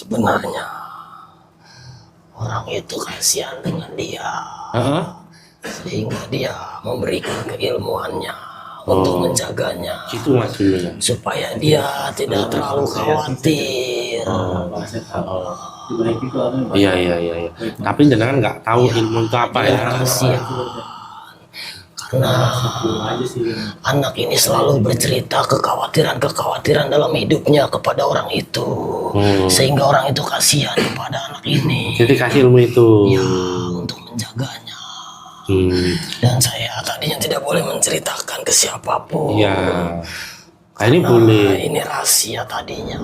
Sebenarnya orang itu kasihan dengan dia, sehingga dia memberikan keilmuannya untuk menjaganya, gitu mas dulunya, supaya dia tidak terlalu khawatir. Iya. Tapi jenengan nggak tahu ilmu itu apa ya? Kasihan, karena anak ini selalu bercerita kekhawatiran dalam hidupnya kepada orang itu, sehingga orang itu kasihan kepada anak ini. Jadi kasih ilmu itu ya, untuk menjaganya. Dan saya tadinya tidak boleh menceritakan ke siapapun. Iya. Ini boleh. Ini rahasia tadinya.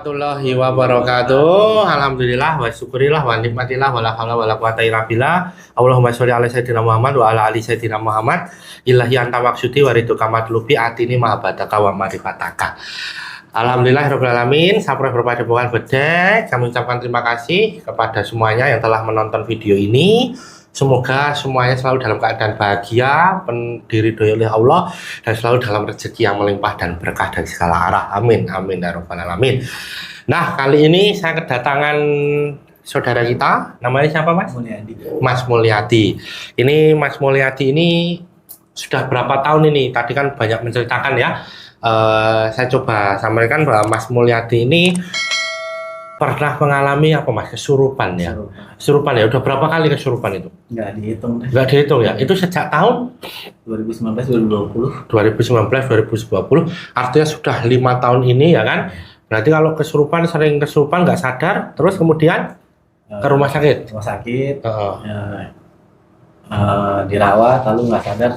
Warahmatullahi wabarakatuh. Alhamdulillah wa syukurillah wa nikmatillah wa la haula wa la quwata illa billah. Allahumma sholli ala sayyidina Muhammad wa ala ali sayyidina Muhammad. Ilahi anta maksudi wa ridho kamatlubi atini mahabbataka wa marifataka. Alhamdulillahirabbil alamin. Sampuraha berpadepokan bedek. Kami ucapkan terima kasih kepada semuanya yang telah menonton video ini. Semoga semuanya selalu dalam keadaan bahagia, diridhoi oleh Allah, dan selalu dalam rezeki yang melimpah dan berkah dari segala arah. Amin, amin ya rabbal alamin. Nah, kali ini saya kedatangan saudara kita, namanya siapa mas? Mulyadi. Mas Mulyadi. Ini Mas Mulyadi ini sudah berapa tahun ini? Tadi kan banyak menceritakan ya. Saya coba sampaikan bahwa Mas Mulyadi ini pernah mengalami apa mas, kesurupan ya? Kesurupan ya, udah berapa kali kesurupan itu? Nggak dihitung deh. Nggak dihitung ya? Itu sejak tahun? 2019-2020. 2019-2020, artinya sudah 5 tahun ini ya kan? Berarti kalau kesurupan, sering kesurupan nggak sadar, terus kemudian ke rumah sakit? Rumah sakit, dirawat, lalu nggak sadar,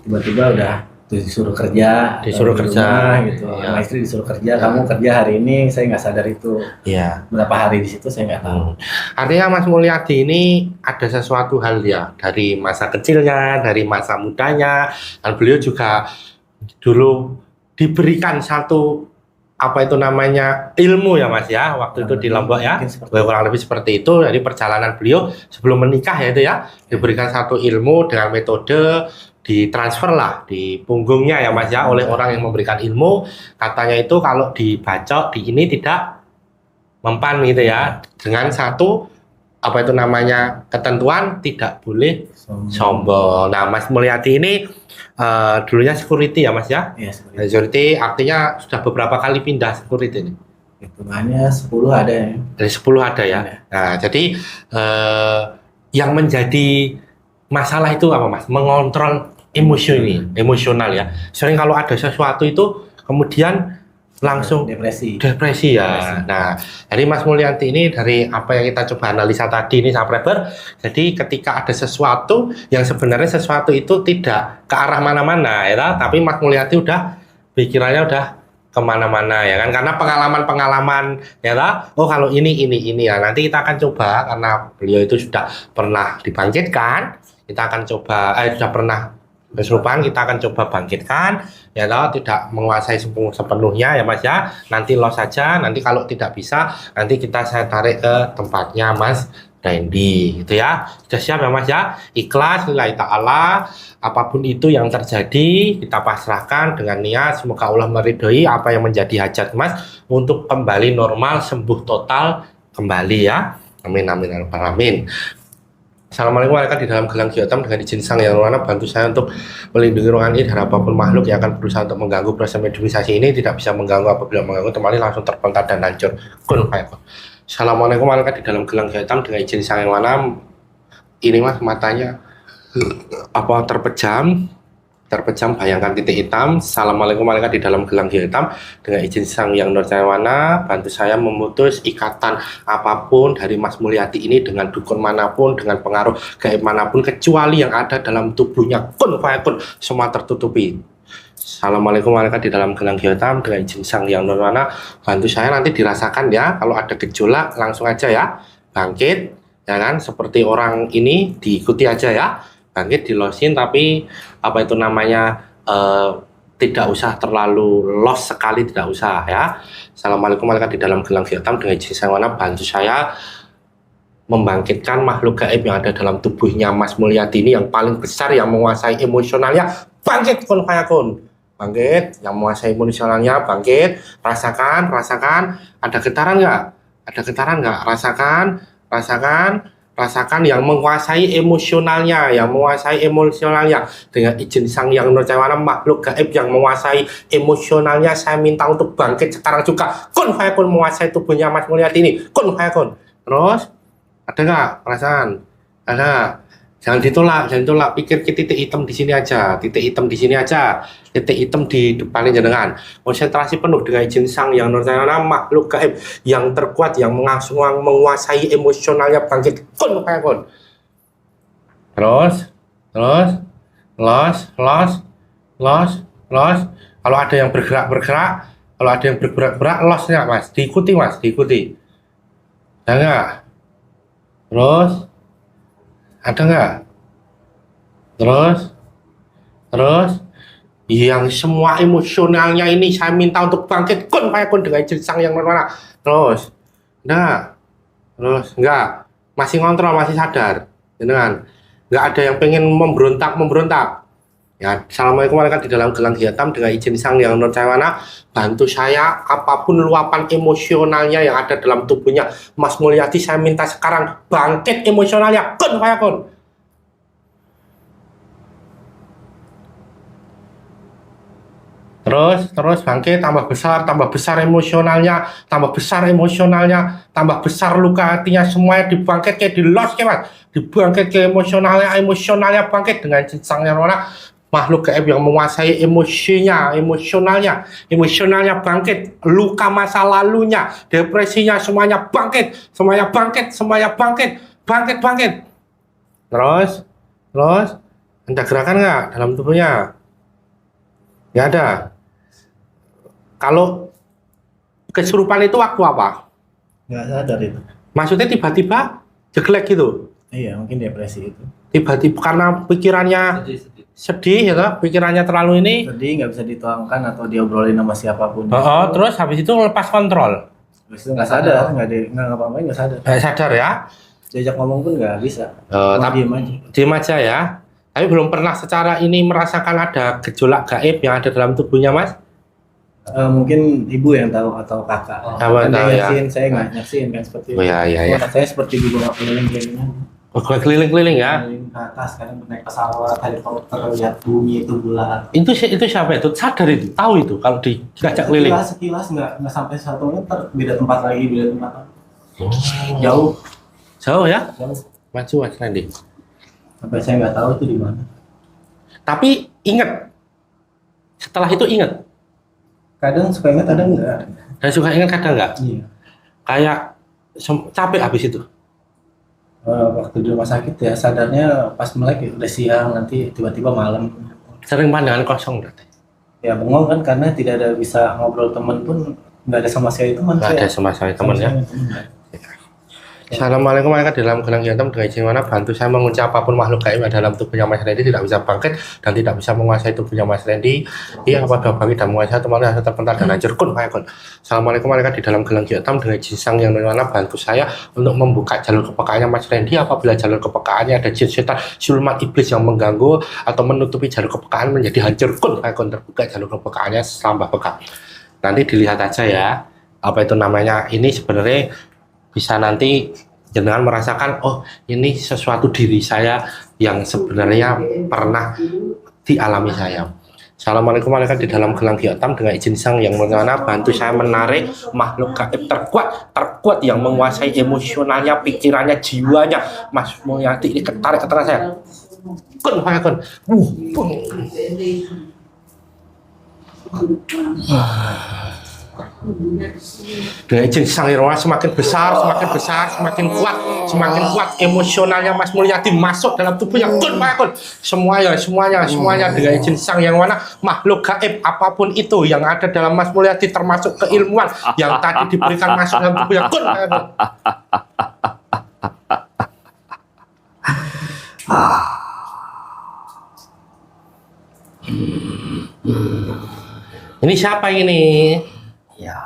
tiba-tiba udah disuruh kerja, rumah, gitu. Ya. Sama istri disuruh kerja, kamu kerja hari ini, saya nggak sadar itu. Iya. Berapa hari di situ saya nggak tahu. Artinya Mas Mulyadi ini ada sesuatu hal ya, dari masa kecilnya, dari masa mudanya, dan beliau juga dulu diberikan satu apa itu namanya ilmu ya mas ya, waktu itu di Lombok ya, kurang lebih seperti itu. Jadi perjalanan beliau sebelum menikah ya itu ya, diberikan satu ilmu dengan metode ditransfer lah di punggungnya ya mas ya, oleh orang yang memberikan ilmu. Katanya itu kalau dibacok di ini tidak mempan gitu ya, dengan satu apa itu namanya ketentuan tidak boleh sombong. Nah Mas Mulyadi ini dulunya security ya mas ya? Iya, security artinya sudah beberapa kali pindah security ini. Hitungannya 10 ada ya. Dari 10 ada ya. Nah jadi yang menjadi masalah itu apa mas? Mengontrol emosional ya. Sering kalau ada sesuatu itu kemudian langsung depresi ya. Nah, jadi Mas Mulyadi ini dari apa yang kita coba analisa tadi ini subscriber. Jadi ketika ada sesuatu yang sebenarnya sesuatu itu tidak ke arah mana-mana ya, tapi Mas Mulyadi udah pikirannya udah kemana-mana ya kan, karena pengalaman ya lah. Oh kalau ini ya, nanti kita akan coba karena beliau itu sudah pernah dibangkitkan. Kita akan coba sudah pernah kesurupan, kita akan coba bangkitkan ya toh, tidak menguasai sepenuhnya ya mas ya, nanti los saja, nanti kalau tidak bisa nanti saya tarik ke tempatnya Mas Randy gitu ya. Sudah siap ya mas ya, ikhlas lillahi ta'ala, apapun itu yang terjadi kita pasrahkan dengan niat, semoga Allah meridhoi apa yang menjadi hajat mas untuk kembali normal, sembuh total kembali ya, amin amin amin. Assalamualaikum warahmatullahi wabarakatuh. Di dalam gelang Giotam dengan izin Sang Yang Mana bantu saya untuk melindungi ruangan ini dari apapun makhluk yang akan berusaha untuk mengganggu proses mediumisasi ini, tidak bisa mengganggu. Apabila mengganggu temali langsung terpental dan hancur. Kun fayakun. Assalamualaikum warahmatullahi wabarakatuh. Di dalam gelang Giotam dengan izin Sang Yang Mana, ini mas matanya apa terpejam bayangkan titik hitam. Assalamualaikum warahmatullahi wabarakatuh. Di dalam gelang hitam dengan izin Sang Yang Nurjawana bantu saya memutus ikatan apapun dari Mas Mulyadi ini dengan dukun manapun, dengan pengaruh gaib manapun, kecuali yang ada dalam tubuhnya. Kun fayakun, semua tertutupi. Assalamualaikum malaikat di dalam gelang hitam dengan izin sang yang nirwana, bantu saya nanti dirasakan ya. Kalau ada gejolak langsung aja ya, bangkit, ya kan? Seperti orang ini diikuti aja ya, bangkit dilosin, tapi apa itu namanya tidak usah terlalu los sekali, tidak usah ya. Assalamualaikum malaikat di dalam gelang hitam dengan izin sang nirwana, bantu saya membangkitkan makhluk gaib yang ada dalam tubuhnya Mas Mulyadi ini yang paling besar yang menguasai emosionalnya. Bangkit kun fayakun, bangkit yang menguasai emosionalnya, bangkit, rasakan, ada getaran nggak, rasakan yang menguasai emosionalnya, dengan izin sang yang nurjawana, makhluk gaib yang menguasai emosionalnya, saya minta untuk bangkit sekarang juga, kun fayakun, menguasai tubuhnya Mas Mulyadi ini, kun fayakun. Terus ada nggak perasaan? Ada. Jangan ditolak, pikir titik hitam di sini aja, titik hitam di depannya jenengan. Konsentrasi penuh dengan izin sang yang nurjana, makhluk gaib yang terkuat yang menguasai emosionalnya, bangkit kun fayakun. Terus los. Kalau ada yang bergerak, losnya Mas, diikuti. Ada nggak? Terus ada nggak? Terus yang semua emosionalnya ini saya minta untuk bangkit kun fayakun dengan izin sang yang nirwana. Terus enggak, masih ngontrol, masih sadar, dengan nggak ada yang pengen memberontak ya. Assalamualaikum malaikat di dalam gelang hitam dengan izin sang yang nurjawana, bantu saya apapun luapan emosionalnya yang ada dalam tubuhnya Mas Mulyadi, saya minta sekarang bangkit emosionalnya kun fayakun. Terus bangkit, tambah besar emosionalnya, tambah besar luka hatinya, semuanya dibangkit kayak di los ya Mas, dibangkit ke emosionalnya bangkit dengan izin sang yang nirwana, makhluk gaib yang menguasai emosionalnya bangkit, luka masa lalunya, depresinya, semuanya bangkit. Terus ada gerakan nggak dalam tubuhnya? Nggak ada. Kalau kesurupan itu waktu apa? Nggak sadar itu. Maksudnya tiba-tiba jeglek gitu? Iya, mungkin depresi itu. Tiba-tiba karena pikirannya sedih ya, pikirannya terlalu ini. Sedih, nggak bisa dituangkan atau diobrolin sama siapapun. Terus habis itu lepas kontrol. Habis itu nggak sadar, nggak ngapa-ngapain, nggak sadar. Sadar ya? Diajak ngomong pun nggak bisa. Tapi diem aja ya. Tapi belum pernah secara ini merasakan ada gejolak gaib yang ada dalam tubuhnya Mas? Mungkin ibu yang tahu atau kakak. Kan tahu ya. Saya nggak nyaksin kan seperti itu. Oh iya. Saya seperti di bawah keliling-kelilingan. Keliling-keliling ya. Keliling ke atas, kadang naik pesawat, helikopter, lihat bumi itu bulat. Itu siapa itu? Sadar itu, tahu itu kalau diajak keliling. Sekilas nggak sampai 1 meter, beda tempat lagi. Jauh ya? jauh. Maju Mas Randy. Sampai saya nggak tahu itu di mana. Tapi ingat, setelah itu ingat. Kadang suka ingat, kadang enggak. Dan suka ingat kadang enggak? Iya. Kayak capek habis itu. Waktu di rumah sakit ya sadarnya pas melek ya, udah siang, nanti tiba-tiba malam. Sering pandangan kosong berarti. Ya bengong kan, karena tidak ada bisa ngobrol, teman pun nggak ada sama sekali teman. Nggak ada sama sekali teman ya. Assalamualaikum malaikat di dalam gelang hitam dengan izin mana, bantu saya mengucap apapun makhluk gaib yang dalam tubuhnya Mas Randy tidak bisa bangkit dan tidak bisa menguasai tubuhnya Mas Randy. Iya apabila bangkit dan menguasai teman yang terpental dan hancur kun fayakun. Assalamualaikum malaikat di dalam gelang hitam dengan izin sang yang mana, bantu saya untuk membuka jalur kepekaannya Mas Randy apabila jalur kepekaannya ada jin setan siluman iblis yang mengganggu atau menutupi jalur kepekaan menjadi hancur kun fayakun, terbuka jalur kepekaannya selama peka. Nanti dilihat aja ya apa itu namanya, ini sebenarnya bisa nanti jenengan merasakan, oh ini sesuatu diri saya yang sebenarnya pernah dialami saya. Assalamualaikum malaikat di dalam gelang hitam dengan izin sang yang mana, bantu saya menarik makhluk gaib terkuat yang menguasai emosionalnya, pikirannya, jiwanya Mas Mulyadi ini, ketarik ke tengah saya. Kun fayakun. Dengan izin Sang Hyang Widi semakin besar, semakin kuat emosionalnya Mas Mulyadi masuk dalam tubuhnya. Kun Fayakun. Semuanya dengan izin Sang Hyang Widi, makhluk gaib apapun itu yang ada dalam Mas Mulyadi termasuk keilmuan yang tadi diberikan masuk dalam tubuhnya. Kun Fayakun. Ini siapa ini? Iya.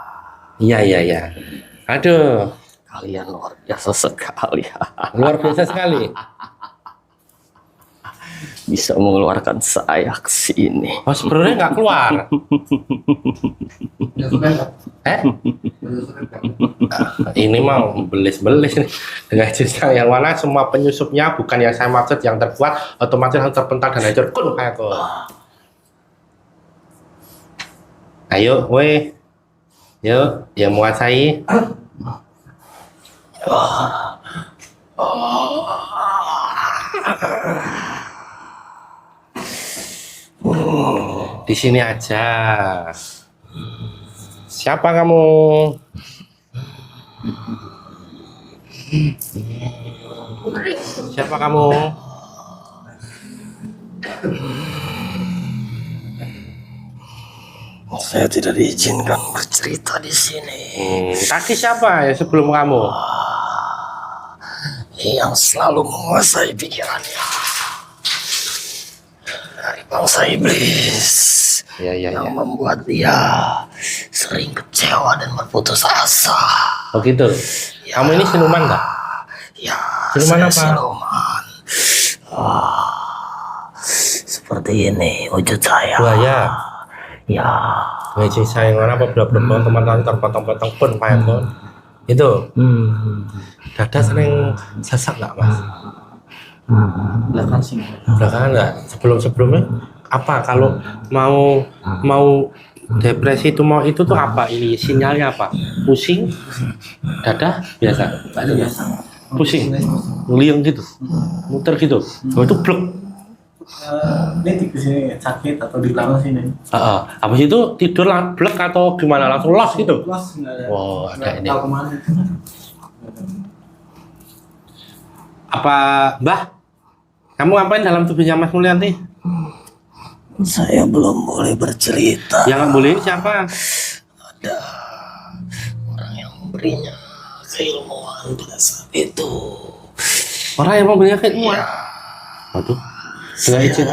Aduh, Kalian luar biasa sekali. luar biasa sekali. Bisa mengeluarkan saya ke sini. Oh, sebenarnya nggak keluar. Ini mau belis-belis nih. Dengan cerita yang mana semua penyusupnya bukan yang saya maksud yang terkuat, otomatis harus terpental dan hancur. Kun Fayakun. Ayo, weh. Yuk, yang menguasai. Di sini aja. Siapa kamu? Siapa kamu? Saya tidak diizinkan bercerita di sini. Tadi siapa ya sebelum kamu? Yang selalu menguasai pikirannya dari bangsa iblis. Iya. Yang membuat dia sering kecewa dan berputus asa. Oh gitu. Kamu ini siluman nggak? Ya, Siluman saya apa? siluman. Seperti ini wujud saya. Buaya. Ya, Ngecing sayang mana apa belum teman-teman terpotong-potong pun Fayakun. Itu. Dada sering sesak nggak Mas? Belakang sih. Belakangan nggak? Sebelumnya apa? Kalau mau depresi itu itu tuh apa? Ini sinyalnya apa? Pusing? Dada? Biasa? Biasa. Pusing? Ngeliang gitu? Muter gitu? Oh itu blok? Ini di sini sakit atau di belakang sini. Habis itu tidur blek atau gimana? Langsung los gitu? Los nggak ada. Wow, ada Nggak ini. tahu kemana. Apa Mbah? Kamu ngapain dalam tubuhnya Mas Mulyadi? saya belum boleh bercerita. Yang nggak boleh siapa? Ada orang yang memberinya keilmuan pada saat itu. Orang yang mau beli ilmuwan. Waduh. Dengan Saya- izin.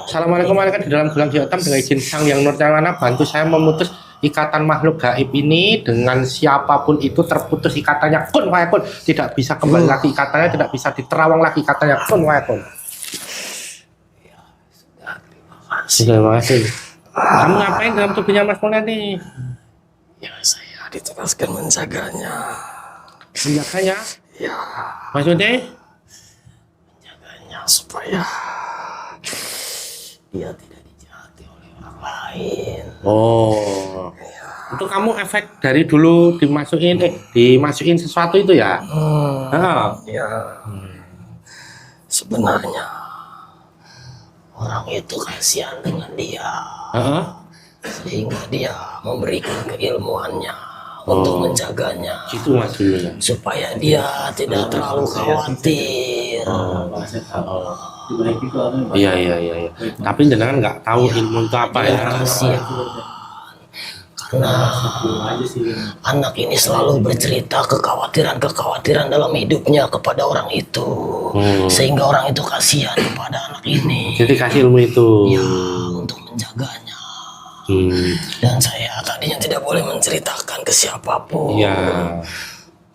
Assalamualaikum malaikat di dalam gelang hitam dengan izin Sang Yang Nurjana bantu saya memutus ikatan makhluk gaib ini dengan siapapun itu terputus ikatannya. Kun Fayakun. Tidak bisa kembali lagi ikatannya, tidak bisa diterawang lagi ikatannya. Kun Fayakun. Terima kasih. Kamu ngapain dalam tubuhnya Mas Mulyadi? Ya, saya ditugaskan menjaganya. Menjaganya? Ya, Maksudnya? menjaganya supaya dia tidak dijahati oleh orang lain. Oh. Itu kamu efek dari dulu dimasukin sesuatu itu ya? Ya, sebenarnya orang itu kasihan dengan dia, sehingga dia memberikan keilmuannya untuk menjaganya, Gitu Mas dulunya. supaya dia tidak terlalu khawatir. Dibaiki ke orang. Iya. Tapi jenengan nggak tahu ilmu itu apa ya? Kasihan, karena Belum aja sih. anak ini selalu bercerita kekhawatiran dalam hidupnya kepada orang itu, sehingga orang itu kasihan kepada anak ini. Jadi kasih ilmu itu. Ya, untuk menjaganya. Dan saya tadinya tidak boleh menceritakan ke siapapun. Iya.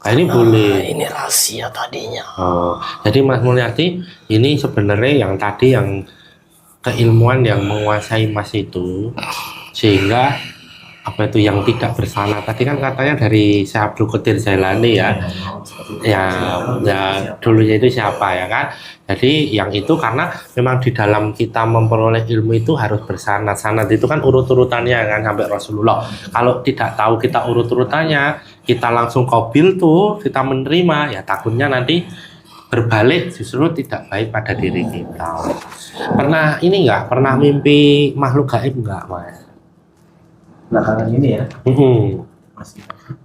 Nah, ini Nah, boleh. ini rahasia tadinya. Oh, jadi Mas Mulyadi ini sebenarnya yang tadi yang keilmuan yang menguasai Mas itu, sehingga apa itu yang tidak bersalah tadi kan katanya dari Syekh Abdul Qadir Jailani ya dulunya itu siapa ya kan, jadi yang itu karena memang di dalam kita memperoleh ilmu itu harus bersanad itu kan urut-urutannya kan sampai Rasulullah. Kalau tidak tahu kita urut-urutannya, kita langsung qabil tuh, kita menerima, ya takutnya nanti berbalik justru tidak baik pada diri kita. Pernah ini nggak pernah mimpi makhluk gaib nggak Mas? Belakangan ini ya. masih.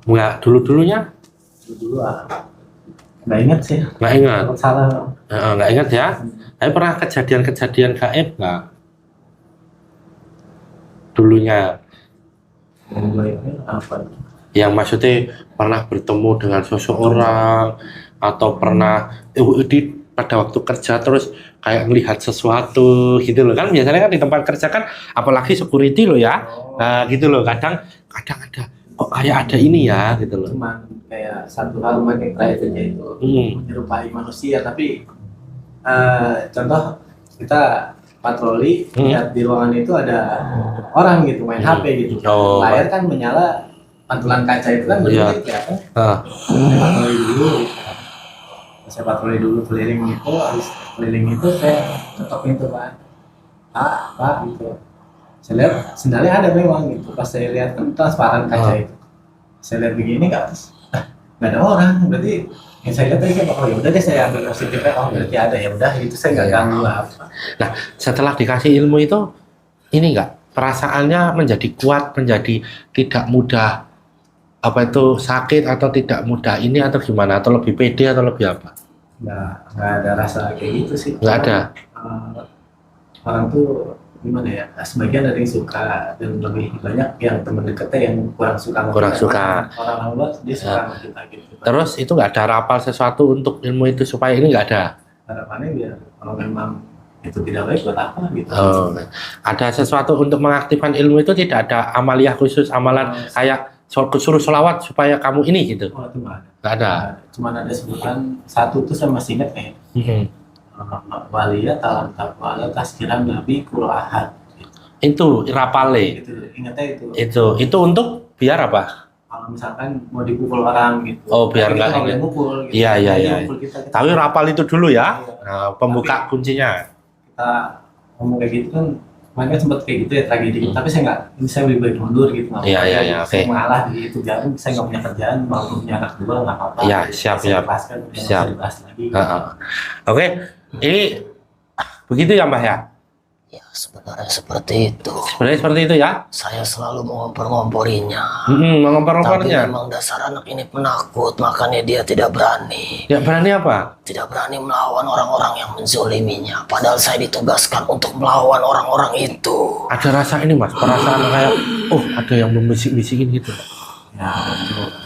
Nggak dulu-dulunya? Dulu nggak ingat sih. Nggak ingat? Kalau salah. Nggak ingat ya? Tapi pernah kejadian-kejadian gaib nggak? Dulunya? Apa? Yang maksudnya pernah bertemu dengan seseorang atau pernah pada waktu kerja terus kayak melihat sesuatu gitu loh kan biasanya kan di tempat kerja kan apalagi security loh ya nah gitu loh kadang ada kok kayak ada ini ya gitu loh Cuman kayak satu hal yang kayak kerja itu menyerupai manusia tapi contoh kita patroli lihat di ruangan itu ada orang gitu main HP gitu layar kan menyala pantulan kaca itu kan berdetik ya kan saya patroli dulu keliling itu habis keliling itu saya ketok pintu kan pak gitu saya lihat sendalnya ada memang gitu pas saya lihat kan transparan kaca itu saya lihat begini nggak ada orang berarti yang saya lihat tadi kayak oh ya udah deh saya ambil positifnya oh berarti ada ya udah itu saya nggak ganggu apa. Nah setelah dikasih ilmu itu ini nggak perasaannya menjadi kuat menjadi tidak mudah apa itu sakit atau tidak mudah ini atau gimana atau lebih pede atau lebih apa? Nggak ada rasa kayak gitu sih. Nggak ada. Orang tuh gimana ya? Sebagian ada yang suka dan lebih banyak yang teman dekatnya yang kurang suka. Kurang suka. Orang luar dia suka sama kita gitu. Terus itu nggak ada rapal sesuatu untuk ilmu itu supaya ini nggak ada. Harapannya biar kalau memang itu tidak baik buat apa gitu. Oh, ada sesuatu untuk mengaktifkan ilmu itu tidak ada amaliah khusus amalan kayak suruh sholawat supaya kamu ini gitu. Oh, itu nggak ada. Nggak ada. Cuman ada sebutan satu tuh saya masih ingat kayak waliyat talam taqwa tazkiran nabi qur'an. Itu rapale. Ingatnya itu. Itu untuk biar apa? Kalau misalkan mau dipukul orang gitu. Oh, biar nggak boleh mukul. Gitu. Iya. Tapi rapal itu dulu ya. Nah, pembuka kuncinya. Kita ngomong kayak gitu kan makanya sempat kayak gitu ya tragedi tapi saya nggak ini saya lebih baik mundur gitu nggak iya saya mengalah di itu jangan saya nggak punya kerjaan mau punya anak dua nggak apa-apa iya siap oke ini begitu ya Mbah ya Ya sebenarnya seperti itu. Sebenarnya seperti itu ya. Saya selalu mengompor-ngompornya. Mengompor-ngompornya. Tapi memang dasar anak ini penakut, makanya dia tidak berani. Tidak berani apa? Tidak berani melawan orang-orang yang menzoliminya. Padahal saya ditugaskan untuk melawan orang-orang itu. Ada rasa ini mas, perasaan kayak, oh ada yang membisik-bisikin gitu. Ya,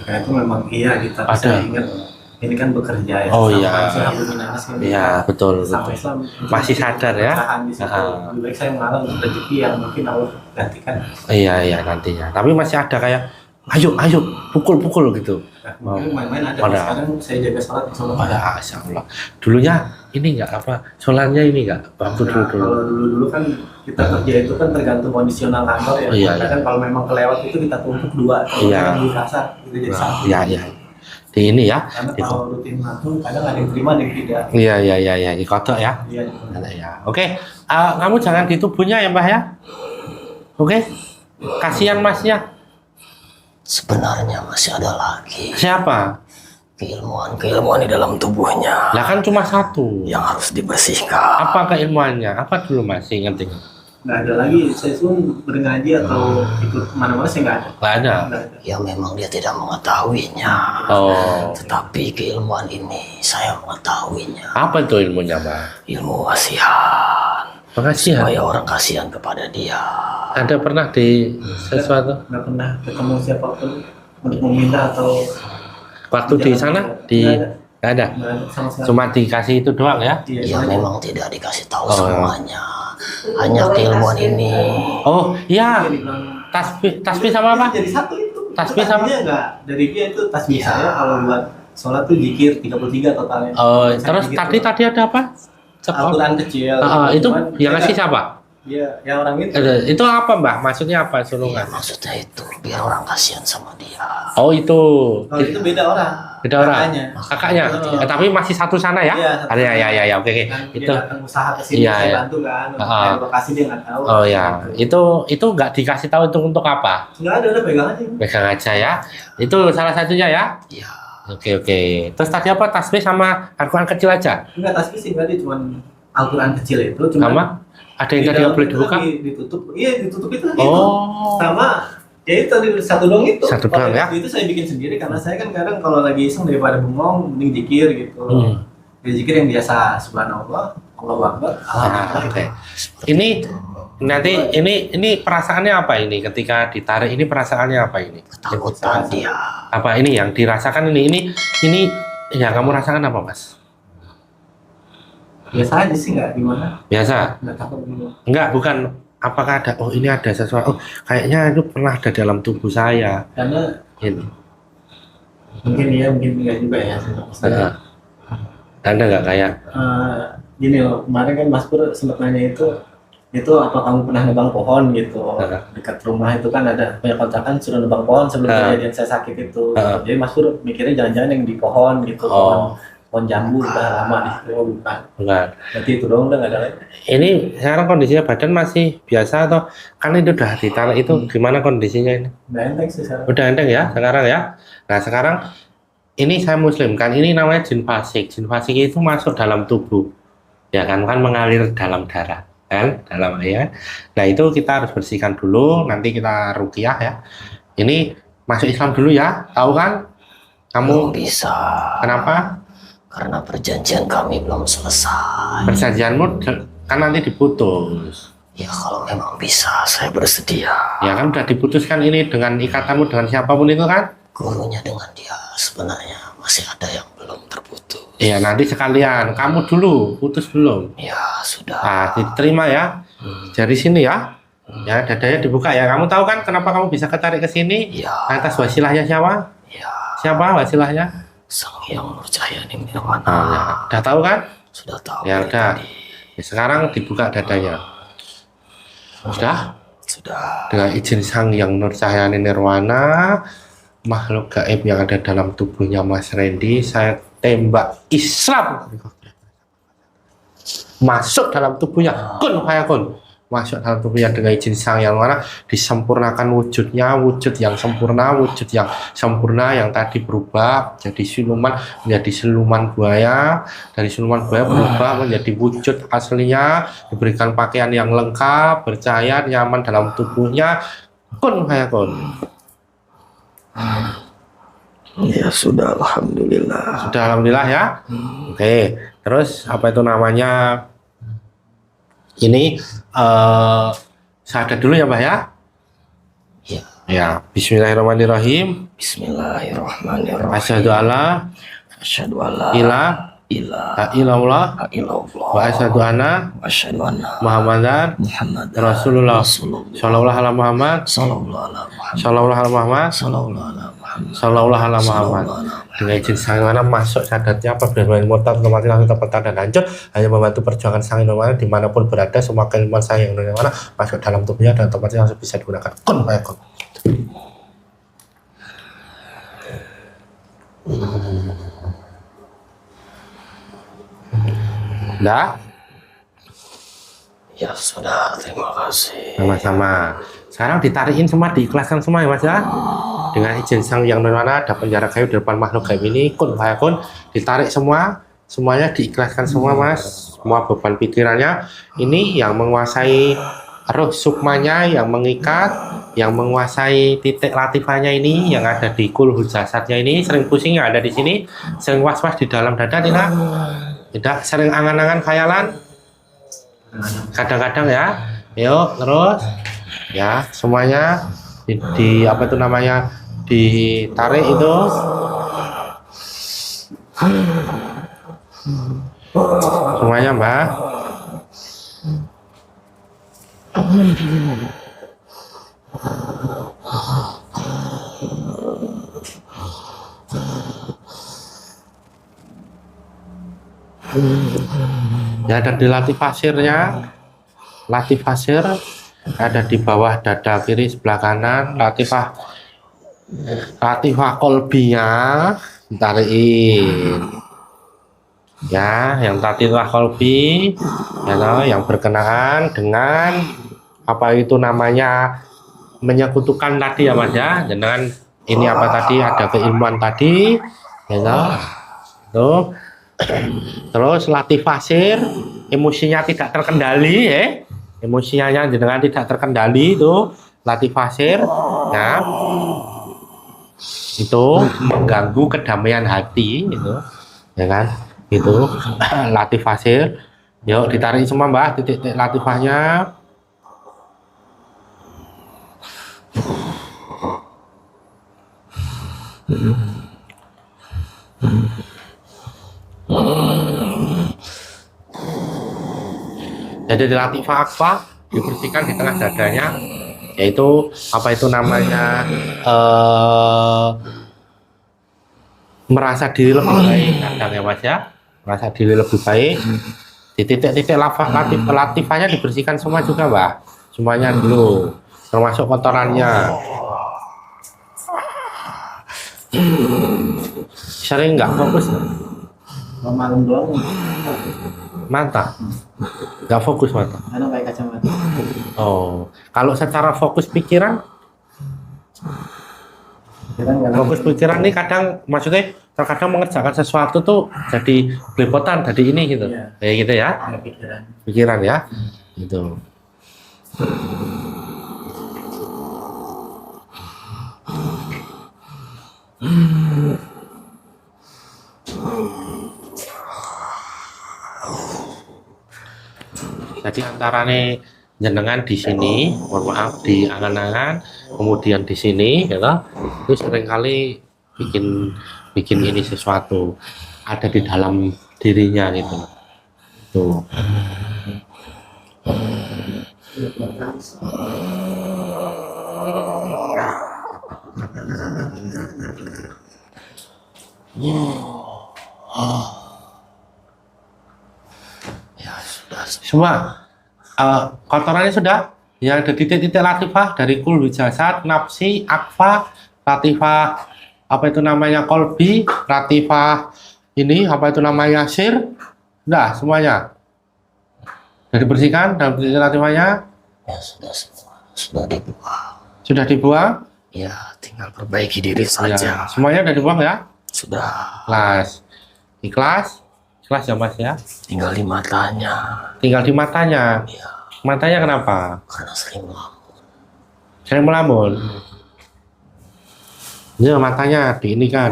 ketika itu memang iya kita bisa ingat. Ini kan bekerja ya. Oh iya. Iya betul. Islam masih sadar ya. Lebih baik saya mengalah untuk rezeki yang mungkin Allah gantikan. Iya nantinya. Tapi masih ada kayak, ayo pukul gitu. Mungkin main-main ada. Sekarang saya jaga sholat insya Allah. Ya, insya Allah. Dulunya ini nggak apa? Sholatnya ini nggak? Waktu dulu. Kalau dulu kan kita kerja itu kan tergantung kondisional kantor ya. Iya. Kan kalau memang kelewat itu kita tumpuk 2. Kalau yang dirasa itu jadi 1. Iya. Di ini ya. Karena kalau rutin langsung kadang ada yang terima ada yang tidak. Iya, di kodok ya. Iya. Oke, kamu jangan di tubuhnya ya Mbah ya. Oke, kasihan masnya. Sebenarnya masih ada lagi. Siapa? Keilmuan di dalam tubuhnya. Lah kan cuma satu. Yang harus dibersihkan. Apa keilmuannya? Apa dulu mas? Ingat. Nggak ada lagi, saya pun berngaji atau ikut kemana-mana saya nggak ada. Nggak ada? Ya memang dia tidak mengetahuinya. Oh. Tetapi keilmuan ini saya mengetahuinya. Apa itu ilmunya Mbak? Ilmu kasihan. Pengasihan? Supaya orang kasihan kepada dia. Ada pernah di sesuatu? Nggak pernah ketemu siapapun untuk meminta atau... Waktu di sana? Nggak ada? Cuma dikasih itu doang ya? Ya memang tidak dikasih tahu semuanya. Hanya keilmuan ini. Oh iya, tasbih sama apa? Jadi satu itu. Tasbih sama? Enggak, dari dia itu tasbih saya kalau buat sholat tuh zikir 33 totalnya. Oh, terus tadi ada apa? Al-Quran kecil. Itu yang ngasih siapa? Iya, yang orang itu. Itu apa Mbak? Maksudnya apa sulungan? Ya, maksudnya itu biar orang kasihan sama dia. Oh itu. Kalau itu beda orang. Beda orang. Kakaknya. Tapi masih satu sana ya? Iya. Ya, oke. Itu. Dia datang usaha ke sini saya bantu kan. Lokasi dia nggak tahu. Oh ya, itu nggak dikasih tahu untuk apa? Nggak ada, udah pegang aja. Pegang aja ya. Itu salah satunya ya? Iya. Oke. Terus tadi apa? Tasbih sama Al-Quran kecil aja? Enggak, tasbih sih tadi cuma Al-Quran kecil itu. Sama? Ada yang tadi nggak boleh dibuka? Ditutup. Iya, ditutup itu lagi. Oh. Sama Ya itu tadi satu doang itu. Satu doang, ya? Itu saya bikin sendiri karena saya kan kadang kalau lagi iseng daripada bengong mending zikir gitu. Jadi zikir yang biasa subhanallah, Allahu Akbar, alhamdulillah. Oke. Ini nanti ini perasaannya apa ini ketika ditarik ini perasaannya apa ini? Ketakutan dia. Apa ini yang dirasakan ini yang kamu rasakan apa, Mas? Biasa aja sih, nggak gimana? Biasa? Nggak takut gitu. Enggak, bukan apakah ada ini ada sesuatu. Oh, kayaknya itu pernah ada dalam tubuh saya. Karena Ini. mungkin enggak juga ya. Maksudnya, Ada nggak kayak gini loh, kemarin kan Mas Pur sempat nanya itu apa kamu pernah nebang pohon gitu. Dekat rumah itu kan ada punya kontrakan suruh nebang pohon sebelum kejadian saya sakit itu. Jadi Mas Pur mikirnya jangan-jangan yang di pohon gitu, pohon jambu udah lama di situ. Oh, bukan. Berarti itu doang, udah nggak ada lagi. Ini sekarang kondisinya badan masih biasa atau kan itu udah ditarik itu gimana kondisinya ini? Udah enteng sih sekarang. Udah enteng ya sekarang ya. Nah sekarang ini saya muslim kan, ini namanya jin fasik. Jin fasik itu masuk dalam tubuh, ya kan mengalir dalam darah kan, dalam ya. Nah itu kita harus bersihkan dulu, nanti kita ruqyah ya. Ini masuk Islam dulu ya, tahu kan? Kamu Belum bisa. kenapa? Karena perjanjian kami belum selesai. Perjanjianmu kan nanti diputus. Ya kalau memang bisa, saya bersedia. Ya kan udah diputuskan ini dengan ikatanmu dengan siapapun itu kan? Gurunya dengan dia sebenarnya masih ada yang belum terputus. Iya nanti sekalian, kamu dulu putus belum? Ya sudah. Nah diterima ya, dari sini ya. Ya dadanya dibuka ya. Kamu tahu kan kenapa kamu bisa ketarik ke sini? Ya. Atas wasilahnya siapa? Ya. Siapa wasilahnya? Sang Hyang Nurcahyani Nirwana. Ya. Udah tahu kan? Sudah tahu. Ya udah. tadi. Ya, sekarang dibuka dadanya. Sudah? Sudah. Dengan izin Sang Hyang Nurcahyani Nirwana, makhluk gaib yang ada dalam tubuhnya Mas Randy, saya tembak Islam masuk dalam tubuhnya, kun fayakun, masuk dalam tubuhnya dengan izin Sang Yang Mana, disempurnakan wujudnya, wujud yang sempurna, wujud yang sempurna yang tadi berubah jadi siluman, menjadi siluman buaya, dari siluman buaya berubah menjadi wujud aslinya, diberikan pakaian yang lengkap, bercahaya, nyaman dalam tubuhnya, kun fayakun. Ya sudah, alhamdulillah. Sudah alhamdulillah ya. Oke, terus apa itu namanya? Ini syahadat dulu ya, Mbak ya. Ya. Ya, bismillahirrahmanirrahim. Bismillahirrahmanirrahim. Asyhadu alla Asyhadu alla ilaha illallah illallah wa asyhadu anna wa asyhadu anna Muhammadan Muhammadan Rasulullah. Rasulullah. Shallallahu alaihi Muhammad. Sallallahu ala Muhammad. Shallallahu alaihi Muhammad. Sallallahu ala Muhammad. Shallallahu alaihi Muhammad. Sallallahu ala Dengan izin Sang Yang Mana masuk syahadatnya apabila main murtad otomatis langsung terpental dan hancur, hanya membantu perjuangan Sang Yang Mana dimanapun berada, semua keilmuan Sang Yang Mana masuk dalam tubuhnya dan otomatis langsung bisa digunakan. Kun fayakun. Nah, Ya sudah, terima kasih. sama-sama. Sekarang ditarikin semua, diikhlaskan semua ya Mas ya. Dengan izin Sang Yang Mana ada penjara kayu di depan makhluk gaib ini, kun fayakun, ditarik semua, semuanya diikhlaskan semua Mas. Semua beban pikirannya ini yang menguasai roh sukmanya, yang mengikat, yang menguasai titik latifahnya ini, yang ada di kulhul jasadnya ini, sering pusing yang ada di sini, sering was-was di dalam dada tidak? Tidak, sering angan-angan khayalan? Kadang-kadang ya. Yuk, terus ya, semuanya di apa itu namanya? Ditarik itu. Semuanya, Mbak. Ya ada di latifasirnya, latifasir ada di bawah dada kiri sebelah kanan, latifah kolbinya ditarikin ya, yang latifah kolbi ya toh, yang berkenaan dengan apa itu namanya menyekutukan tadi ya Mas ya, dengan ini apa tadi, ada keilmuan tadi ya toh. Tuh. Terus latifasir, emosinya tidak terkendali ya, emosinya dengan tidak terkendali itu latifasir, ya, itu mengganggu kedamaian hati, gitu, ya kan? Itu latifasir. Yuk ditarik semua Mbak titik-titik latifahnya. Jadi di latifah akfa dibersihkan di tengah dadanya, yaitu apa itu namanya, merasa diri lebih baik kadang ya Mas ya, merasa diri lebih baik. Di titik-titik latifahnya dibersihkan semua juga Mbak, semuanya dulu, termasuk kotorannya. Sering nggak fokus malam doang mata, nggak fokus mata. karena pakai kacamata. Oh, kalau secara fokus pikiran, Kita nggak fokus pikiran nih kadang, maksudnya terkadang mengerjakan sesuatu tuh jadi belepotan, jadi ini gitu, Iya. kayak gitu ya, ada pikiran. pikiran ya, gitu. Jadi antara nih jenengan di sini, mohon maaf di angan-angan, kemudian di sini, gitu, itu seringkali bikin ini sesuatu ada di dalam dirinya gitu. Tuh. Ya sudah. Semua kotorannya sudah yang ada titik-titik latifah dari kul jasad, nafsi, akfa, latifah apa itu namanya kolbi, latifah ini apa itu namanya sir, sudah semuanya sudah dibersihkan dalam titik latifahnya, Ya sudah semua. Sudah dibuang. sudah dibuang. Ya tinggal perbaiki diri Ya, saja. semuanya sudah dibuang ya. Sudah. Ikhlas, ikhlas ya Mas ya. Tinggal di matanya. Tinggal di matanya. Ya Matanya kenapa? karena sering melamun. Sering melamun. Ya matanya di ini kan.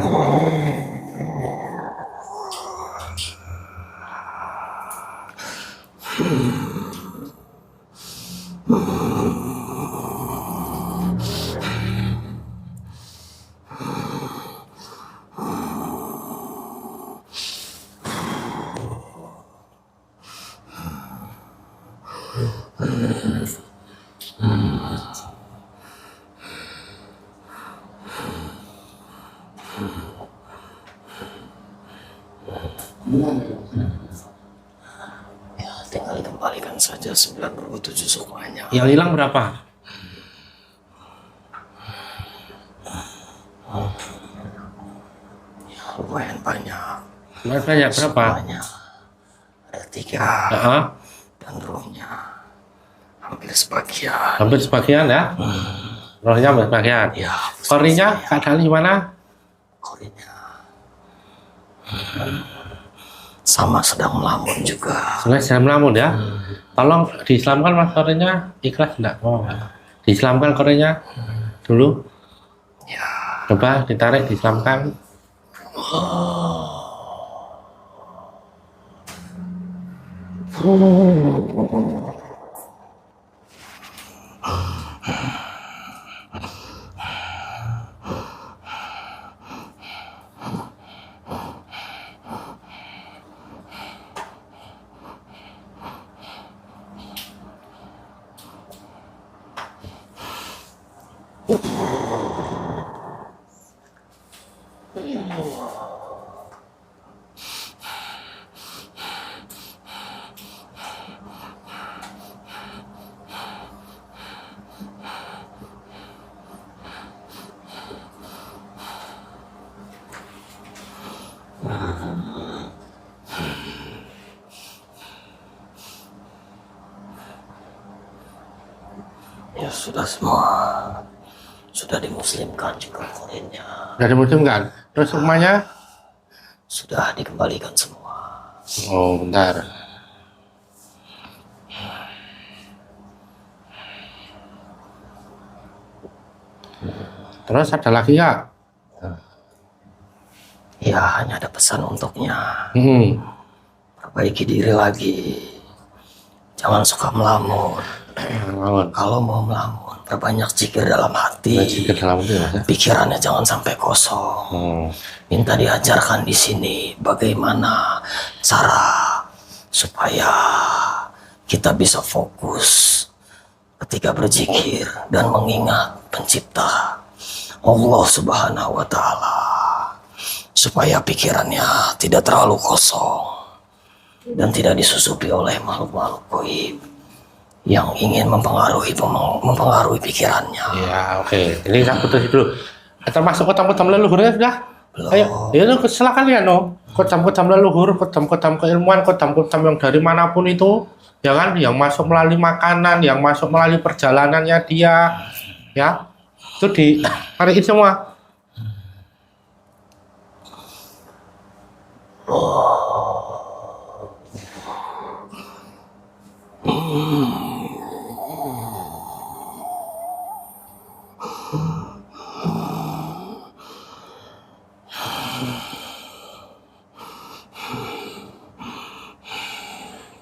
Ya tinggal dikembalikan saja 97 sukmanya. Yang hilang berapa? Ya lumayan banyak. Banyak berapa? Banyak. Ada 3 Heeh. dan rohnya hampir sebagian. Hampir sebagian ya. Rohnya hampir sebagian. Ya Korinya keadaan gimana? korinya sama sedang melamun juga. Sebenarnya sedang melamun ya. Tolong diislamkan Mas korinya, ikhlas enggak? Oh. Diislamkan korinya dulu. Ya Coba ditarik, diislamkan. ya sudah semua. Sudah dimuslimkan juga korinnya. Dari muslim kan? Terus rumahnya? Sudah dikembalikan semua. Oh, bentar. Terus ada lagi nggak? Ya, hanya ada pesan untuknya. Perbaiki diri lagi. Jangan suka melamun. Kalau mau melamun, perbanyak zikir dalam hati. Zikir dalam hati, Mas, ya? Pikirannya jangan sampai kosong. Minta diajarkan di sini bagaimana cara supaya kita bisa fokus ketika berzikir dan mengingat pencipta Allah Subhanahu wa Ta'ala, supaya pikirannya tidak terlalu kosong dan tidak disusupi oleh makhluk-makhluk gaib yang ingin mempengaruhi pikirannya. Ya, oke. Ini saya putus dulu. Termasuk kodam-kodam leluhurnya sudah? Belum. Ayo, ya itu silakan ya, no. Kodam-kodam leluhur, kodam-kodam keilmuan, kodam-kodam yang dari manapun itu, ya kan, yang masuk melalui makanan, yang masuk melalui perjalanannya dia, ya, itu ditarikin semua.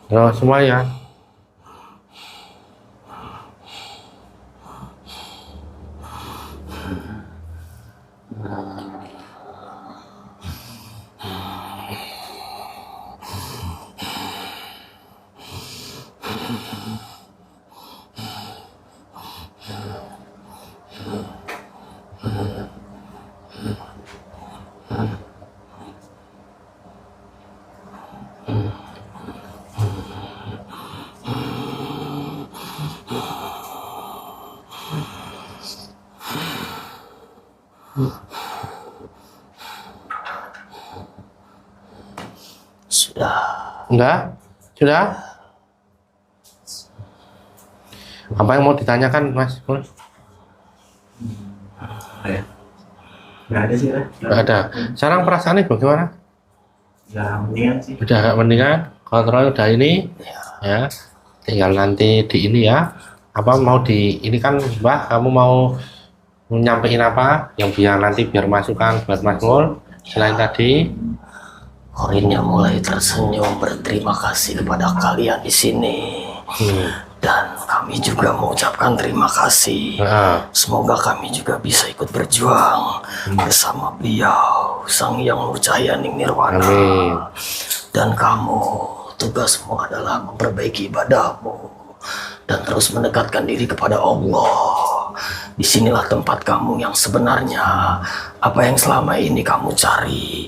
Ya, semuanya. Sudah? Sudah? Apa yang mau ditanyakan, Mas? Ya. Nggak ada sih, Nggak ada. Sekarang perasaannya bagaimana? Ya, mendingan sih. Udah agak mendingan? Kontrol udah ini? Ya. Tinggal nanti di ini ya. Apa mau di ini kan, Mbak, kamu mau nyampein apa? Yang biar masukan buat Mas Mul selain tadi. Korinnya mulai tersenyum berterima kasih kepada kalian di sini. Dan kami juga mengucapkan terima kasih. Semoga kami juga bisa ikut berjuang bersama beliau, Sang Hyang Nur Cahaya Ning Nirwana. Amin. Dan kamu, tugasmu adalah memperbaiki ibadahmu dan terus mendekatkan diri kepada Allah. Disinilah tempat kamu yang sebenarnya, apa yang selama ini kamu cari.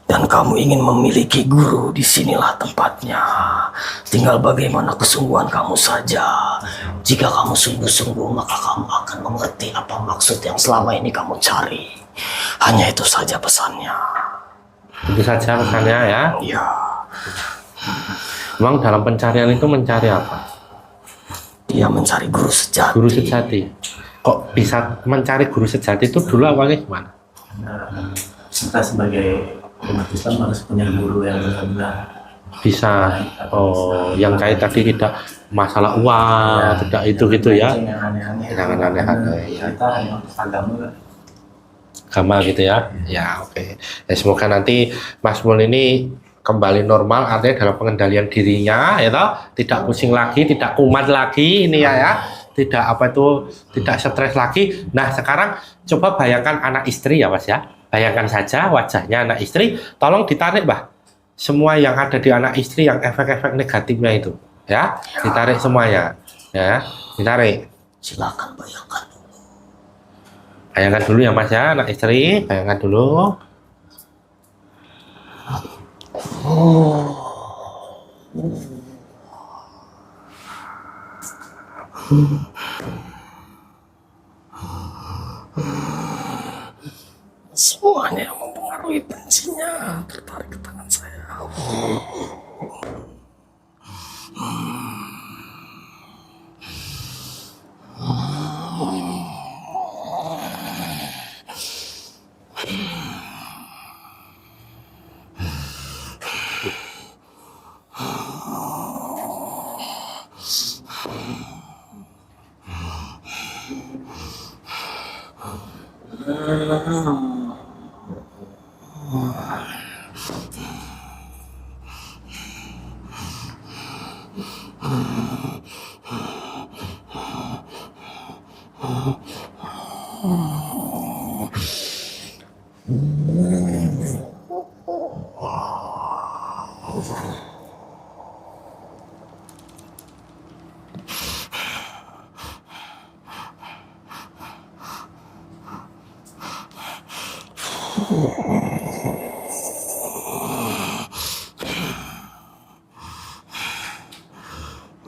Dan kamu ingin memiliki guru, disinilah tempatnya. Tinggal bagaimana kesungguhan kamu saja. Jika kamu sungguh-sungguh, maka kamu akan mengerti apa maksud yang selama ini kamu cari. Hanya itu saja pesannya. Itu saja pesannya ya. Ya. Memang dalam pencarian itu mencari apa? Dia mencari guru sejati. Guru sejati. Kok bisa mencari guru sejati itu dulu awalnya gimana? Kita sebagai umat Islam harus punya guru yang benar-benar Bisa. Oh, yang kayak tadi tidak masalah uang, tidak itu gitu ya. yang aneh-aneh. Yang aneh-aneh, ya. Kita hanya untuk Agama gitu ya. Ya, oke. Ya, semoga nanti Mas Mul ini kembali normal, artinya dalam pengendalian dirinya, ya toh, tidak pusing lagi, tidak kumat lagi ini ya. Tidak tidak stres lagi. Nah, sekarang coba bayangkan anak istri ya, Mas ya. Bayangkan saja wajahnya anak istri, tolong ditarik, Mbah. Semua yang ada di anak istri yang efek-efek negatifnya itu, ya. Ditarik semuanya. Ya, ditarik. Silakan bayangkan. Bayangkan dulu ya, Mas ya, anak istri, bayangkan dulu. Semuanya yang mempengaruhi bencinya tertarik ke tangan saya.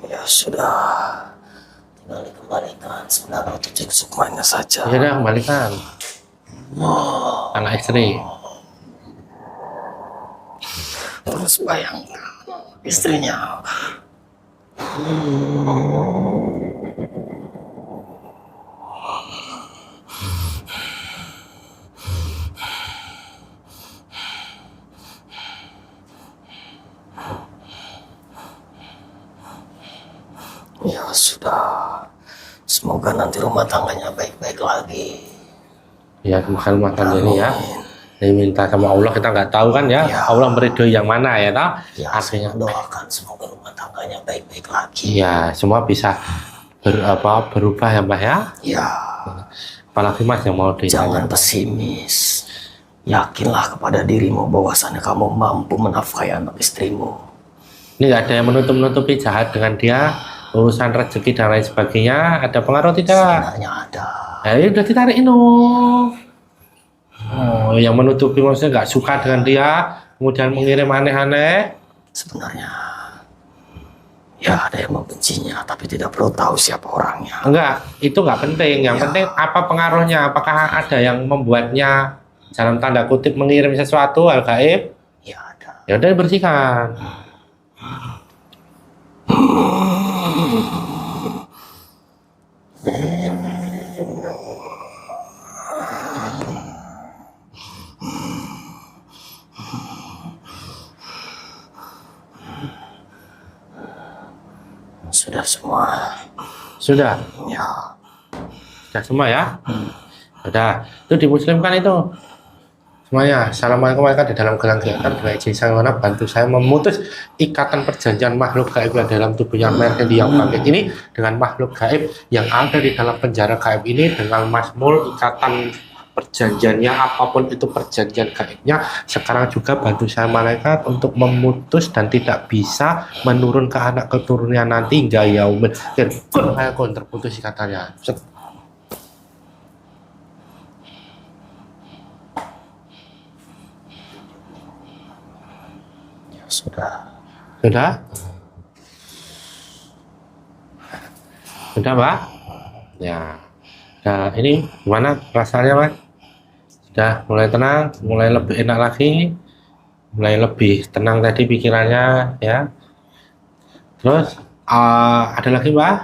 Ya sudah, tinggal dikembalikan sebenarnya tujuh sukmanya saja. Ya udah kembalikan. Anak istri. Terus bayangkan istrinya. Ya sudah, semoga nanti rumah tangganya baik-baik lagi. Ya makan ini ya. Diminta sama Allah, kita nggak tahu kan ya. Ya. Allah meridhoi yang mana ya toh. Ya, Artinya doakan semoga rumah tangganya baik-baik lagi. ya semua bisa berubah ya Mbah ya. Ya, Apalagi Mas yang mau jangan ditanya. pesimis. Yakinlah kepada dirimu bahwasannya kamu mampu menafkahi anak istrimu. Ini nggak ada yang menutup-nutupi jahat dengan dia, urusan rezeki dan lain sebagainya. Ada pengaruh tidak? Sebenarnya ada. Ya udah ditarik Oh, yang menutupi maksudnya nggak suka dengan dia, kemudian mengirim aneh-aneh. Sebenarnya ya ada yang membencinya, tapi tidak perlu tahu siapa orangnya. Enggak, itu nggak penting. Yang Ya. penting apa pengaruhnya? Apakah ada yang membuatnya dalam tanda kutip mengirim sesuatu hal gaib? Ya ada. Ya udah bersihkan. Sudah semua. Sudah, Ya, sudah semua ya. Sudah, itu dimuslimkan itu. Semuanya, assalamualaikum warahmatullahi wabarakatuh. Di dalam gelang kelihatan dengan izin saya mana bantu saya memutus ikatan perjanjian makhluk gaib yang dalam tubuhnya Merhendi yang bangkit ini dengan makhluk gaib yang ada di dalam penjara gaib ini dengan masmul ikatan perjanjiannya apapun itu perjanjian gaibnya. Sekarang juga bantu saya malaikat untuk memutus dan tidak bisa menurun ke anak keturunannya nanti hingga yaumil akhir. Kun terputus ikatannya. Set. ya sudah. Sudah? Sudah, Pak? Ya. Nah, ini gimana rasanya, Mas? Sudah mulai tenang, mulai lebih enak lagi, mulai lebih tenang tadi pikirannya, ya. Terus, ada lagi, Pak?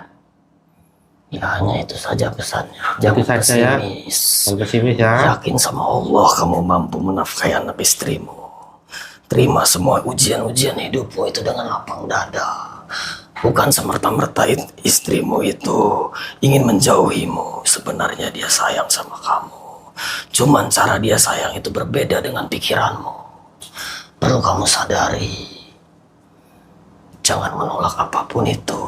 Ya hanya itu saja pesannya. Itu Jangan saja ya. pesimis. Yang pesimis ya. Yakin sama Allah kamu mampu menafkahi anak istrimu. Terima semua ujian-ujian hidupmu itu dengan lapang dada. Bukan semerta-merta istrimu itu ingin menjauhimu. Sebenarnya dia sayang sama kamu. Cuman cara dia sayang itu berbeda dengan pikiranmu. Perlu kamu sadari. Jangan menolak apapun itu.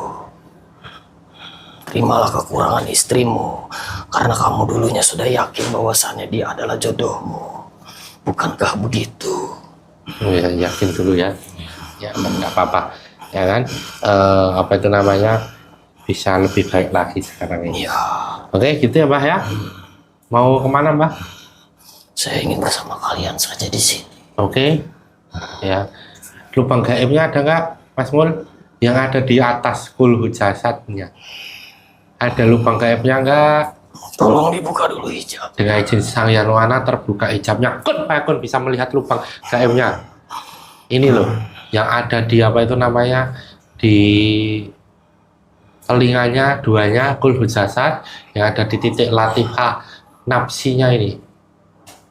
Terimalah kekurangan istrimu. Karena kamu dulunya sudah yakin bahwasannya dia adalah jodohmu. Bukankah begitu? Ya, yakin dulu ya. Ya, enggak apa-apa. Ya kan? Apa itu namanya? Bisa lebih baik lagi sekarang ini. Ya, Oke, gitu ya, Mbah ya. Mau kemana, Mbah? saya ingin bersama kalian saja di sini. Oke. Ya. Lubang gaibnya ada nggak, Mas Mul? Yang ada di atas kulhu jasadnya. Ada lubang gaibnya nggak? Tolong dibuka dulu hijab. Dengan izin Sang Yang Wana terbuka hijabnya. Kun bisa melihat lubang gaibnya. Ini loh, yang ada di apa itu namanya, di telinganya duanya kulhu jasad, yang ada di titik latifah nafsinya ini.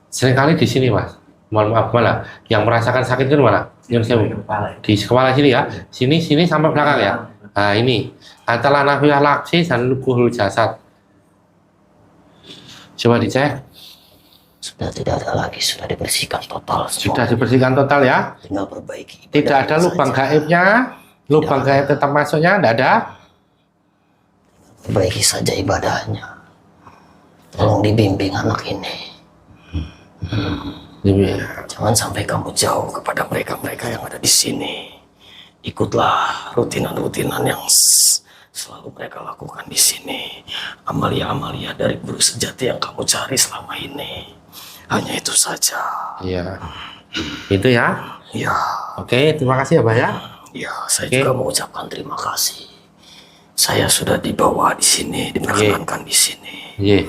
Seringkali di sini, Mas. Mohon maaf, malah yang merasakan sakit itu mana? Yang saya di kepala sini ya, sini sampai belakang ya. Nah ini antara nafiyah laksi dan kulhu jasad. Coba dicek. Sudah tidak ada lagi, sudah dibersihkan total semua. Sudah dibersihkan total ya. Tinggal perbaiki. Tidak ada lubang gaibnya, lubang gaib tetap masuknya, tidak ada. Perbaiki saja ibadahnya. Tolong dibimbing anak ini. Jangan sampai kamu jauh kepada mereka-mereka yang ada di sini. Ikutlah rutinan-rutinan yang selalu mereka lakukan di sini. Amalia-amalia dari guru sejati yang kamu cari selama ini. Hanya itu saja. Iya. Itu ya. Ya, Oke, terima kasih ya, Pak ya. ya, saya Oke. juga mengucapkan terima kasih. Saya sudah dibawa di sini, diperkenankan di sini. Iya.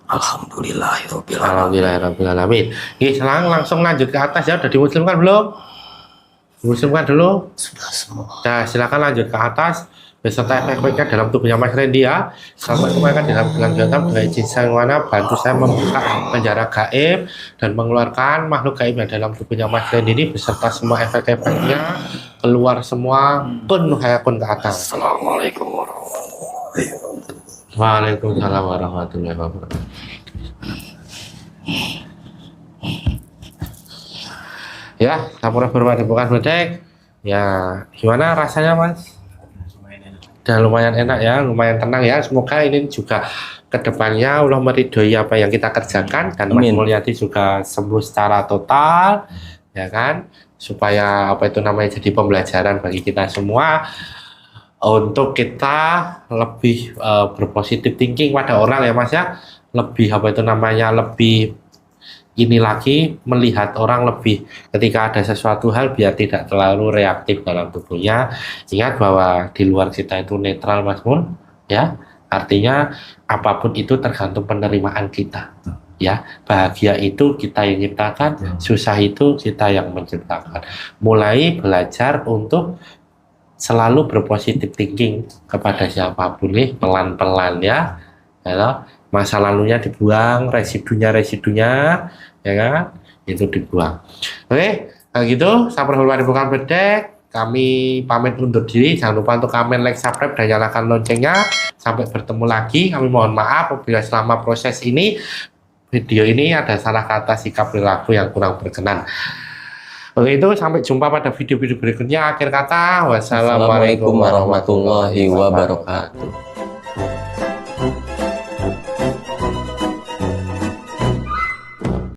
Alhamdulillahirobbilalamin. Alhamdulillahirobbilalamin. Oke, sekarang langsung lanjut ke atas ya. Udah dimuslimkan belum? Dimuslimkan dulu. Sudah semua. Nah, silakan lanjut ke atas beserta efek-efeknya dalam tubuhnya Mas Randy ya. Sampai kemarin dalam kelanjutan dengan izin saya mana bantu saya membuka penjara gaib dan mengeluarkan makhluk gaib yang dalam tubuhnya Mas Randy ini beserta semua efek-efeknya keluar semua kun hayakun ke atas. Assalamualaikum warahmatullahi wabarakatuh. Waalaikumsalam warahmatullahi wabarakatuh. Ya, sampurna bermati bukan bedek. Ya, gimana rasanya Mas? Udah lumayan enak ya, lumayan tenang ya. Semoga ini juga kedepannya Allah meridhoi apa yang kita kerjakan dan Mas Amin. Mulyadi juga sembuh secara total, ya kan? Supaya apa itu namanya jadi pembelajaran bagi kita semua untuk kita lebih berpositif thinking pada orang ya Mas ya. Lebih apa itu namanya lebih ini lagi melihat orang lebih ketika ada sesuatu hal biar tidak terlalu reaktif dalam tubuhnya. Ingat bahwa di luar kita itu netral Mas Mun ya, artinya apapun itu tergantung penerimaan kita ya. Bahagia itu kita yang ciptakan, susah itu kita yang menciptakan. Mulai belajar untuk selalu berpositif thinking kepada siapapun nih, pelan-pelan ya. Ya, masa lalunya dibuang, residunya ya kan, itu dibuang. Oke, kalau gitu sampai hormat bukan bedek, kami pamit undur diri. Jangan lupa untuk komen, like, subscribe, dan nyalakan loncengnya. Sampai bertemu lagi. Kami mohon maaf apabila selama proses ini video ini ada salah kata, sikap, perilaku yang kurang berkenan. Oke, itu sampai jumpa pada video-video berikutnya. Akhir kata, wassalamualaikum Assalamualaikum warahmatullahi wabarakatuh.